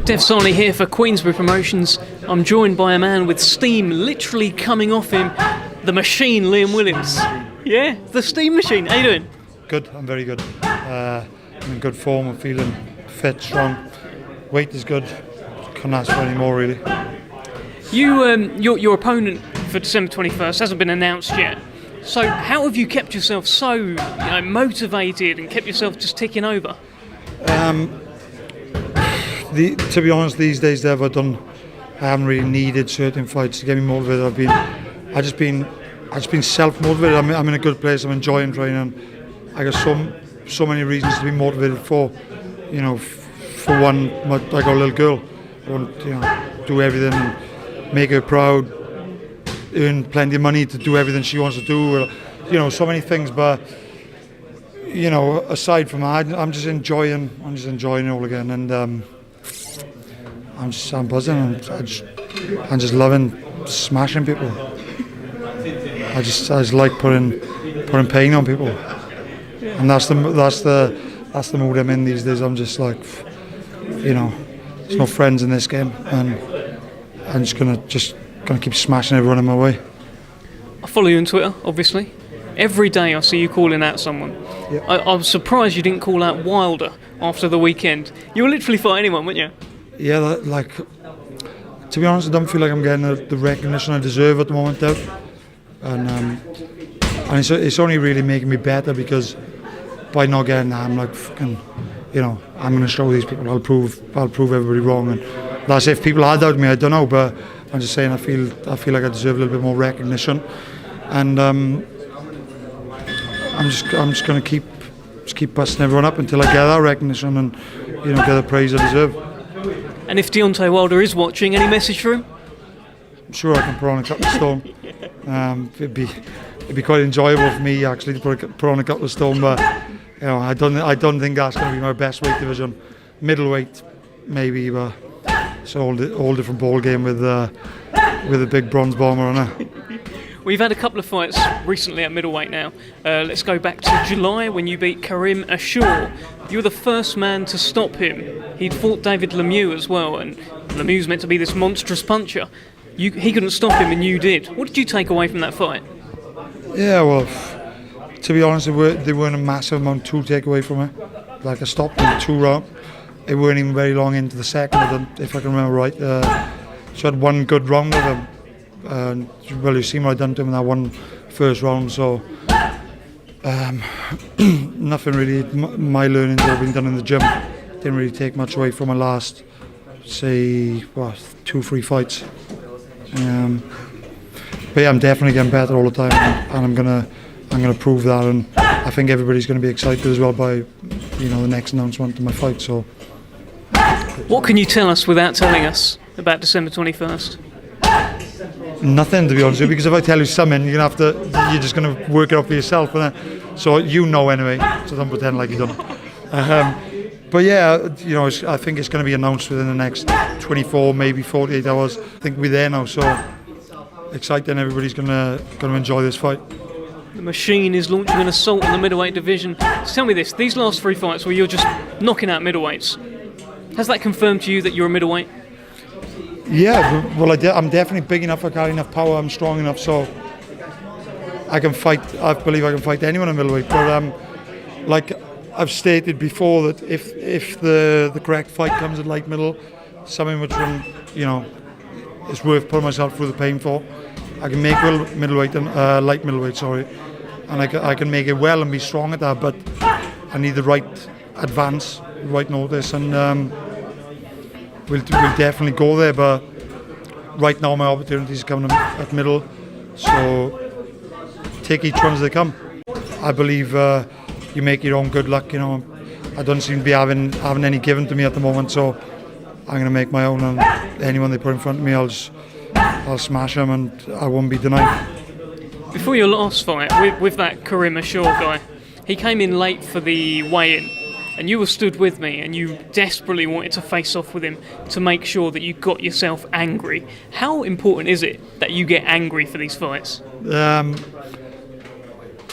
Dev Sahni here for Queensberry Promotions. I'm joined by a man with steam literally coming off him, the machine, Liam Williams. Yeah, the steam machine. How you doing? Good, I'm very good. I'm in good form, I'm feeling fit, strong. Weight is good, can't ask for any more really. Your opponent for December 21st hasn't been announced yet. So how have you kept yourself so motivated and kept yourself just ticking over? To be honest, these days, Dev, I haven't really needed certain fights to get me motivated. I've just been self-motivated. I'm in a good place. I'm enjoying training. I got so many reasons to be motivated for. For one, I got a little girl. I want to do everything, and make her proud, earn plenty of money to do everything she wants to do. So many things. But aside from that, I'm just enjoying it all again, and I'm buzzing, and I'm just loving smashing people. I just like putting pain on people, and that's the mood I'm in these days. I'm just like, there's no friends in this game, and I'm just gonna keep smashing everyone in my way. I follow you on Twitter, obviously. Every day I see you calling out someone. Yep. I was surprised you didn't call out Wilder after the weekend. You were literally fighting anyone, weren't you? Yeah, to be honest, I don't feel like I'm getting the recognition I deserve at the moment, Dev. And it's only really making me better, because by not getting that, I'm like fucking, I'm going to show these people. I'll prove everybody wrong. And that's if people had doubted me, I don't know, but I'm just saying I feel like I deserve a little bit more recognition, and I'm just going to keep busting everyone up until I get that recognition and get the praise I deserve. And if Deontay Wilder is watching, any message for him? I'm sure I can put on a couple of stone. It'd be quite enjoyable for me actually to put on a couple of stone, but I don't think that's going to be my best weight division. Middleweight maybe, but it's a whole different ball game with a big bronze bomber on it. We've had a couple of fights recently at middleweight now. Let's go back to July when you beat Karim Ashur. You were the first man to stop him. He'd fought David Lemieux as well, and Lemieux's meant to be this monstrous puncher. He couldn't stop him, and you did. What did you take away from that fight? Yeah, well, to be honest, they weren't a massive amount to take away from it. Like, I stopped in 2 rounds. It weren't even very long into the second, if I can remember right. So I had one good round with him. Well, you've seen what I done to him in that one first round, so nothing really. My learnings have been done in the gym. Didn't really take much away from my last, say, 2-3 fights. But yeah, I'm definitely getting better all the time, and I'm gonna prove that, and I think everybody's gonna be excited as well by the next announcement of my fight. So, what can you tell us without telling us about December 21st? Nothing, to be honest with you, because if I tell you something, you're just going to work it out for yourself, so anyway, so don't pretend like you don't. But yeah, I think it's going to be announced within the next 24, maybe 48 hours. I think we're there now, so exciting. Everybody's going to enjoy this fight. The machine is launching an assault on the middleweight division. So tell me this, these last 3 fights where you're just knocking out middleweights, has that confirmed to you that you're a middleweight? Yeah, well, I'm definitely big enough, I carry enough power, I'm strong enough, so I can fight. I believe I can fight anyone in middleweight. But like I've stated before, that if the correct fight comes at light middle, something which is worth putting myself through the pain for, I can make middleweight and light middleweight, and I can make it well and be strong at that. But I need the right advance, the right notice, and. We'll definitely go there, but right now my opportunities are coming at middle, so take each one as they come. I believe you make your own good luck. I don't seem to be having any given to me at the moment, so I'm going to make my own, and anyone they put in front of me, I'll smash them, and I won't be denied. Before your last fight with that Karim Ashur guy, he came in late for the weigh-in. And you were stood with me, and you desperately wanted to face off with him to make sure that you got yourself angry. How important is it that you get angry for these fights?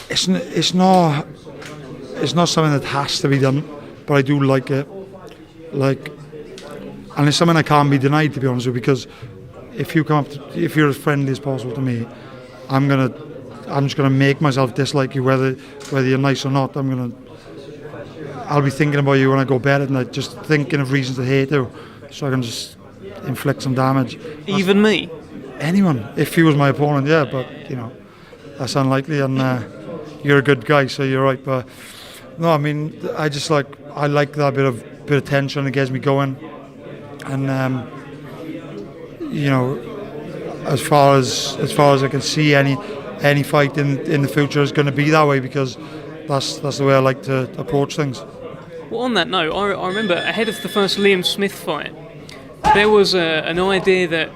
It's not something that has to be done, but I do like it. Like, and it's something I can't be denied, to be honest with you, because if you're as friendly as possible to me, I'm just gonna make myself dislike you, whether you're nice or not. I'll be thinking about you when I go to bed at night, just thinking of reasons to hate you, so I can just inflict some damage. Even me? Anyone, if he was my opponent, yeah, but that's unlikely, and you're a good guy, so you're right. But no, I mean, I like that bit of tension. It gets me going, and as far as I can see, any fight in the future is going to be that way, because that's the way I like to approach things. Well, on that note, I remember ahead of the first Liam Smith fight, there was an idea that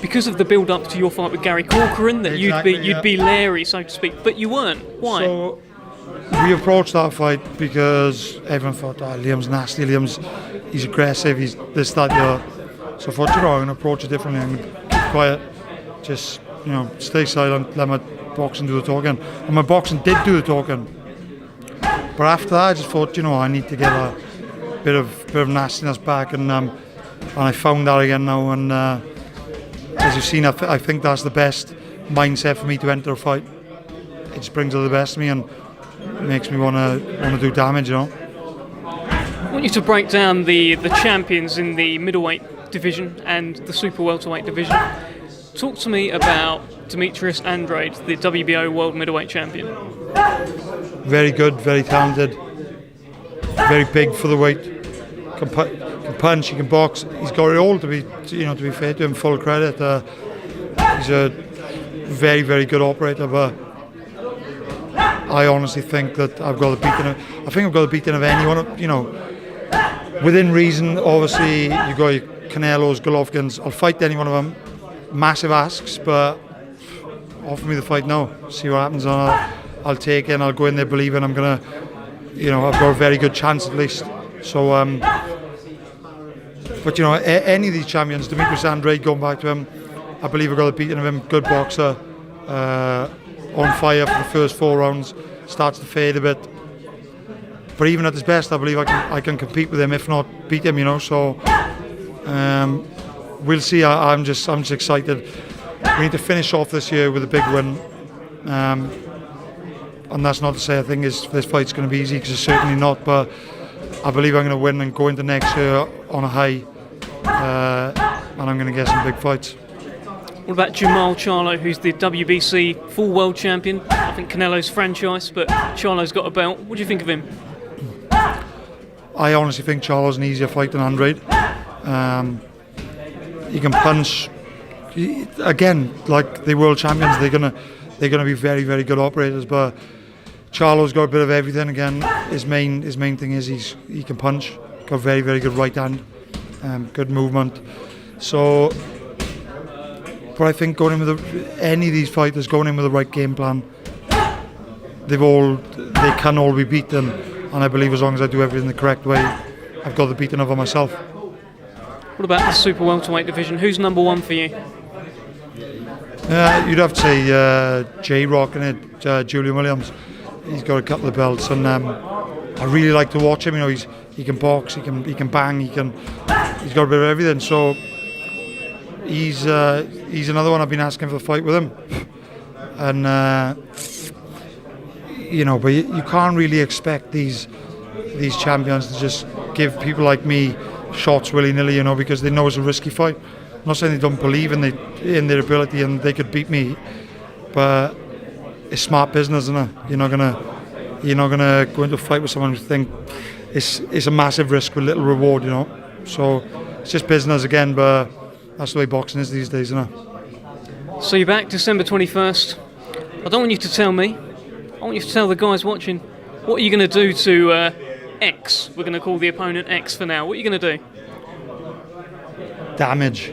because of the build-up to your fight with Gary Corcoran, that you'd be Larry, so to speak, but you weren't. Why? So we approached that fight because everyone thought, Liam's nasty, he's aggressive, he's this, that, the other. So I thought, I'm going to approach it differently. I'm going to keep quiet, just stay silent, let my boxing do the talking. And my boxing did do the talking. But after that, I just thought, I need to get a bit of nastiness back, and I found that again now. And as you've seen, I think that's the best mindset for me to enter a fight. It just brings out the best of me and makes me want to do damage. I want you to break down the champions in the middleweight division and the super welterweight division. Talk to me about Demetrius Andrade, the WBO world middleweight champion. Very good, very talented, very big for the weight. Can punch, he can box. He's got it all, to be fair to him, full credit. He's a very, very good operator, but I honestly think that I've got the beating of. I think I've got the beating of anyone. Within reason. Obviously, you got your Canelos, Golovkins. I'll fight any one of them. Massive asks, but offer me the fight now. See what happens. I'll take it, and I'll go in there believing I'm gonna. I've got a very good chance at least. So, but any of these champions, Demetrius Andrade, going back to him, I believe I got the beating of him. Good boxer, on fire for the first 4 rounds. Starts to fade a bit, but even at his best, I believe I can compete with him, if not beat him. So we'll see. I'm just excited. We need to finish off this year with a big win, and that's not to say I think this fight's going to be easy, because it's certainly not. But I believe I'm going to win and go into next year on a high, and I'm going to get some big fights. What about Jamaal Charlo, who's the WBC full world champion? I think Canelo's franchise, but Charlo's got a belt. What do you think of him? I honestly think Charlo's an easier fight than Andrade. He can punch. Again, like the world champions, they're gonna be very, very good operators. But Charlo's got a bit of everything. Again, his main thing is he can punch. Got very, very good right hand, good movement. So, but I think going in with any of these fighters going in with the right game plan, they can all be beaten. And I believe as long as I do everything the correct way, I've got the beating over myself. What about the super welterweight division? Who's number one for you? You'd have to say J-Rock and Julian Williams. He's got a couple of belts, and I really like to watch him. He can box, he can bang, he's got a bit of everything. So he's another one I've been asking for a fight with him, and but you can't really expect these champions to just give people like me shots willy-nilly, because they know it's a risky fight. I'm not saying they don't believe in their ability and they could beat me, but it's smart business, isn't it? You're not gonna go into a fight with someone who think it's a massive risk with little reward, So it's just business again, but that's the way boxing is these days, isn't it? So you're back December 21st. I don't want you to tell me. I want you to tell the guys watching. What are you going to do to X? We're going to call the opponent X for now. What are you going to do? Damage.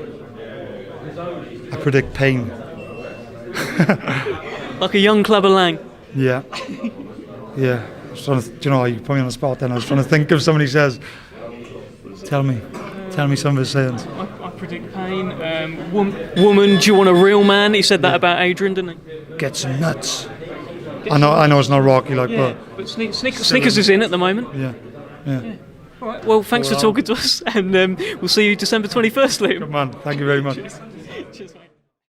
I predict pain. Like a young Clubber Lang. Yeah. Yeah. I was trying to, you put me on the spot then. I was trying to think of somebody who says, tell me some of his sayings. I predict pain. Woman, do you want a real man? He said that about Adrian, didn't he? Get some nuts. I know it's not Rocky, but Snickers is in at the moment. Yeah. All right, well, thanks for talking to us, and we'll see you December 21st, Liam. Good man. Thank you very much.